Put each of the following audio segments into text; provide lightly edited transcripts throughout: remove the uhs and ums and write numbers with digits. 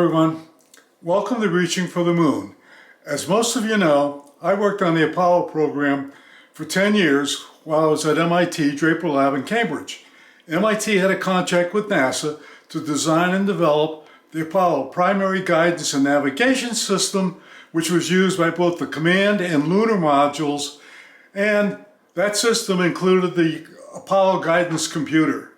everyone. Welcome to Reaching for the Moon. As most of you know, I worked on the Apollo program for 10 years while I was at MIT Draper Lab in Cambridge. MIT had a contract with NASA to design and develop the Apollo primary guidance and navigation system, which was used by both the Command and Lunar Modules, and that system included the Apollo guidance computer.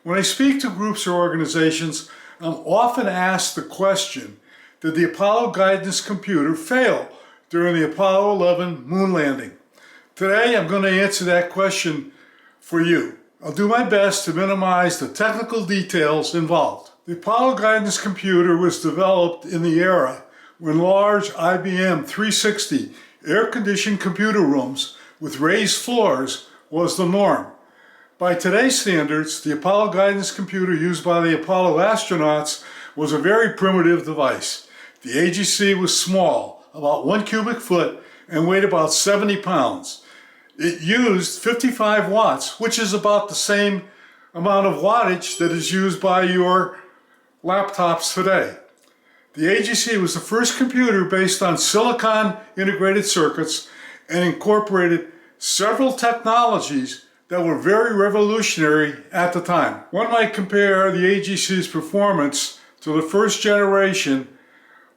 When I speak to groups or organizations, I'm often asked the question, did the Apollo guidance computer fail during the Apollo 11 moon landing? Today I'm going to answer that question for you. I'll do my best to minimize the technical details involved. The Apollo guidance computer was developed in the era when large IBM 360 air-conditioned computer rooms with raised floors was the norm. By today's standards, the Apollo guidance computer used by the Apollo astronauts was a very primitive device. The AGC was small, about 1 cubic foot, and weighed about 70 pounds. It used 55 watts, which is about the same amount of wattage that is used by your laptops today. The AGC was the first computer based on silicon integrated circuits and incorporated several technologies that were very revolutionary at the time. One might compare the AGC's performance to the first generation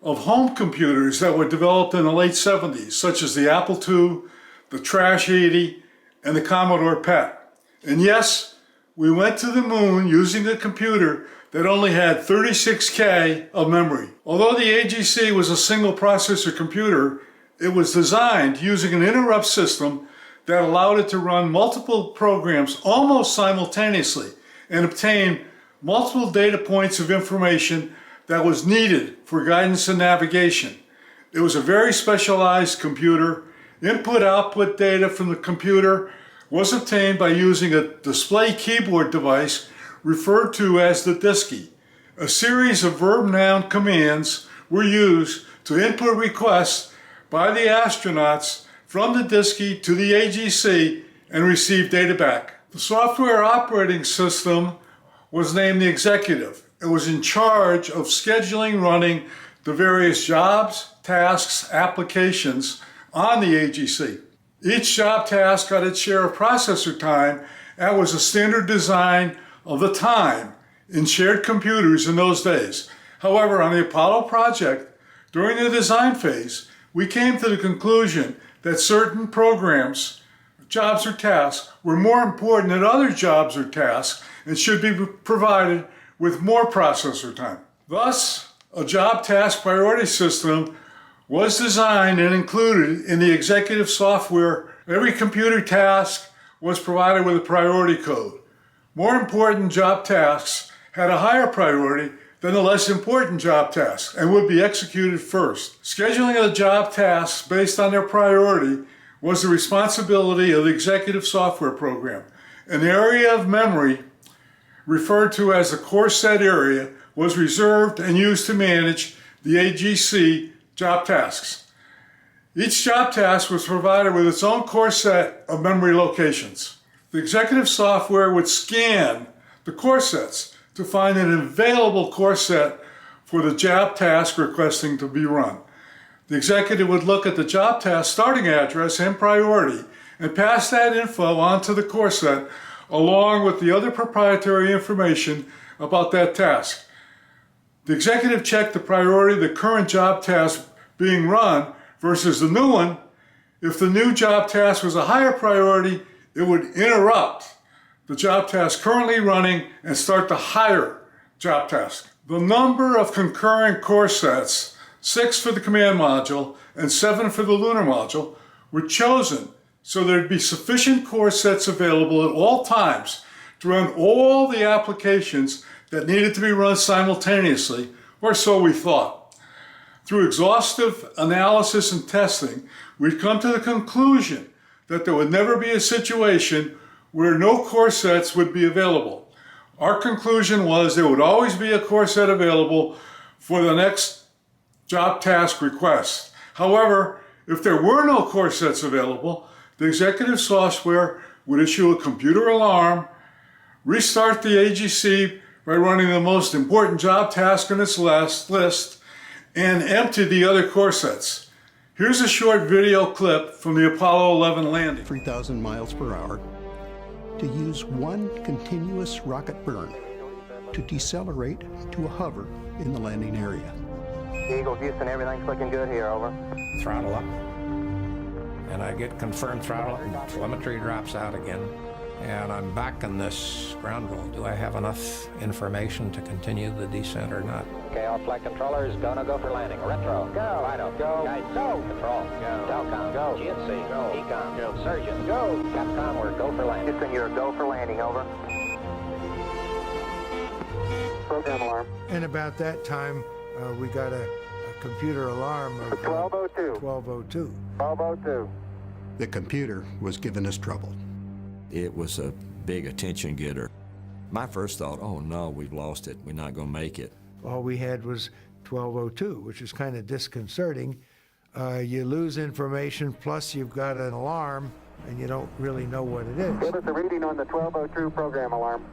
of home computers that were developed in the late 70s, such as the Apple II, the Trash 80, and the Commodore PET. And yes, we went to the moon using a computer that only had 36K of memory. Although the AGC was a single processor computer, it was designed using an interrupt system that allowed it to run multiple programs almost simultaneously and obtain multiple data points of information that was needed for guidance and navigation. It was a very specialized computer. Input-output data from the computer was obtained by using a display keyboard device referred to as the DISCI. A series of verb-noun commands were used to input requests by the astronauts from the DISCI to the AGC and receive data back. The software operating system was named the Executive. It was in charge of scheduling, running the various jobs, tasks, applications on the AGC. Each job task got its share of processor time and was a standard design of the time in shared computers in those days. However, on the Apollo project, during the design phase, we came to the conclusion that certain programs, jobs or tasks, were more important than other jobs or tasks and should be provided with more processor time. Thus, a job task priority system was designed and included in the executive software. Every computer task was provided with a priority code. More important job tasks had a higher priority than the less important job tasks and would be executed first. Scheduling of the job tasks based on their priority was the responsibility of the executive software program. An area of memory referred to as the core set area was reserved and used to manage the AGC job tasks. Each job task was provided with its own core set of memory locations. The executive software would scan the core sets to find an available core set for the job task requesting to be run. The executive would look at the job task starting address and priority and pass that info on to the core set along with the other proprietary information about that task. The executive checked the priority of the current job task being run versus the new one. If the new job task was a higher priority, it would interrupt the job task currently running and start the higher job task. The number of concurrent core sets, 6 for the command module and 7 for the lunar module, were chosen so there'd be sufficient core sets available at all times to run all the applications that needed to be run simultaneously, or so we thought. Through exhaustive analysis and testing, we'd come to the conclusion that there would never be a situation where no core sets would be available. Our conclusion was there would always be a core set available for the next job task request. However, if there were no core sets available, the executive software would issue a computer alarm, restart the AGC by running the most important job task on its list, and empty the other core sets. Here's a short video clip from the Apollo 11 landing. 3,000 miles per hour to use one continuous rocket burn to decelerate to a hover in the landing area. Eagle, Houston, everything's looking good here, over. Throttle up, and I get confirmed throttle up, and telemetry drops out again, and I'm back in this ground roll. Do I have enough information to continue the descent or not? Okay, all flight controllers, gonna go for landing. Retro, go. Vital, go. Guide, go. Control, go. Telcom, go. GNC, go. Ecom, go. Surgeon, go. Capcom, we're go for landing. Houston, you're go for landing, over. Program alarm. And about that time, we got a computer alarm of 1202. 1202. 1202. The computer was giving us trouble. It was a big attention getter. My first thought, oh no, we've lost it. We're not going to make it. All we had was 1202, which is kind of disconcerting. You lose information, plus you've got an alarm, and you don't really know what it is. Give us a reading on the 1202 program alarm.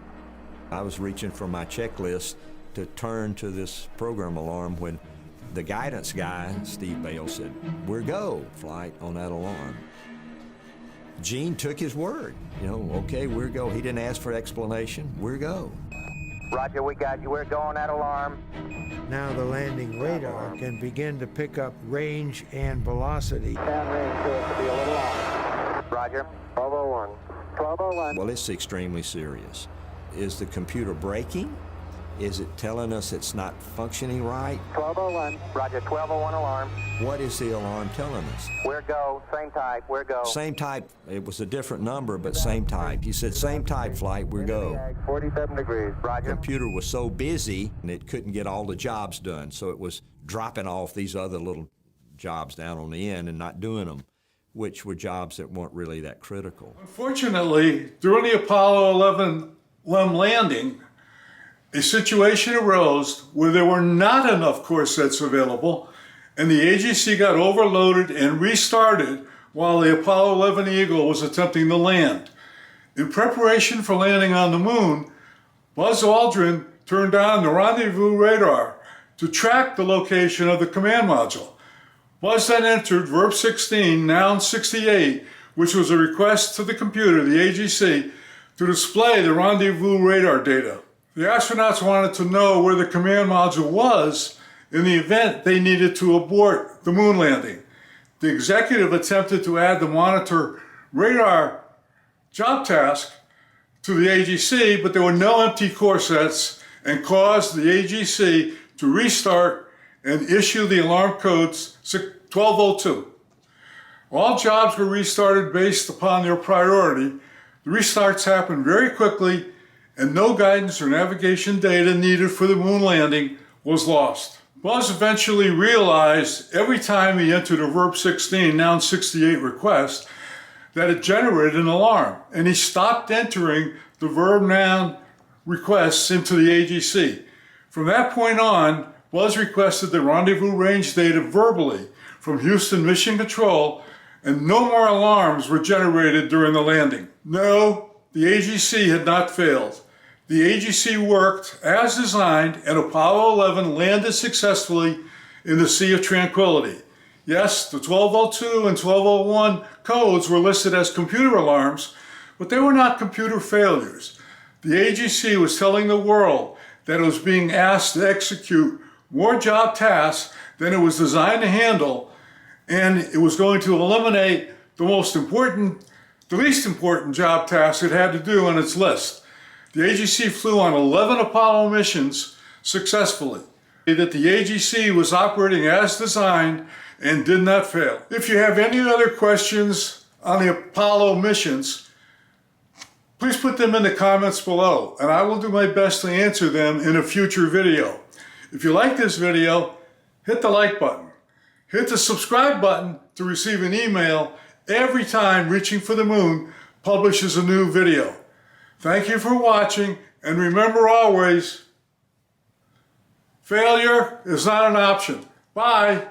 I was reaching for my checklist to turn to this program alarm when the guidance guy, Steve Bale, said, "We're go, flight," on that alarm. Gene took his word. You know, okay, we're go. He didn't ask for explanation. We're go. Roger, we got you. We're go on that alarm. Now the landing radar can begin to pick up range and velocity. Sound range to it to be a little off. Roger. 1201. 1201. Well, it's extremely serious. Is the computer breaking? Is it telling us it's not functioning right? 1201. Roger, 1201 alarm. What is the alarm telling us? We're go. Same type. We're go. Same type. It was a different number, but same type. He said, same type flight, we're go. 47 degrees. The Roger. computer was so busy, and it couldn't get all the jobs done, so it was dropping off these other little jobs down on the end and not doing them, which were jobs that weren't really that critical. Unfortunately, during the Apollo 11 landing, a situation arose where there were not enough core sets available, and the AGC got overloaded and restarted while the Apollo 11 Eagle was attempting to land. In preparation for landing on the moon, Buzz Aldrin turned on the rendezvous radar to track the location of the command module. Buzz then entered verb 16, noun 68, which was a request to the computer, the AGC, to display the rendezvous radar data. The astronauts wanted to know where the command module was in the event they needed to abort the moon landing. The executive attempted to add the monitor radar job task to the AGC, but there were no empty core sets and caused the AGC to restart and issue the alarm codes 1202. All jobs were restarted based upon their priority. The restarts happened very quickly, and no guidance or navigation data needed for the moon landing was lost. Buzz eventually realized every time he entered a verb 16, noun 68 request, that it generated an alarm, and he stopped entering the verb noun requests into the AGC. From that point on, Buzz requested the rendezvous range data verbally from Houston Mission Control, and no more alarms were generated during the landing. No, the AGC had not failed. The AGC worked as designed, and Apollo 11 landed successfully in the Sea of Tranquility. Yes, the 1202 and 1201 codes were listed as computer alarms, but they were not computer failures. The AGC was telling the world that it was being asked to execute more job tasks than it was designed to handle, and it was going to eliminate the least important job tasks it had to do on its list. The AGC flew on 11 Apollo missions successfully. That the AGC was operating as designed and did not fail. If you have any other questions on the Apollo missions, please put them in the comments below, and I will do my best to answer them in a future video. If you like this video, hit the like button. Hit the subscribe button to receive an email every time Reaching for the Moon publishes a new video. Thank you for watching, and remember always, failure is not an option. Bye.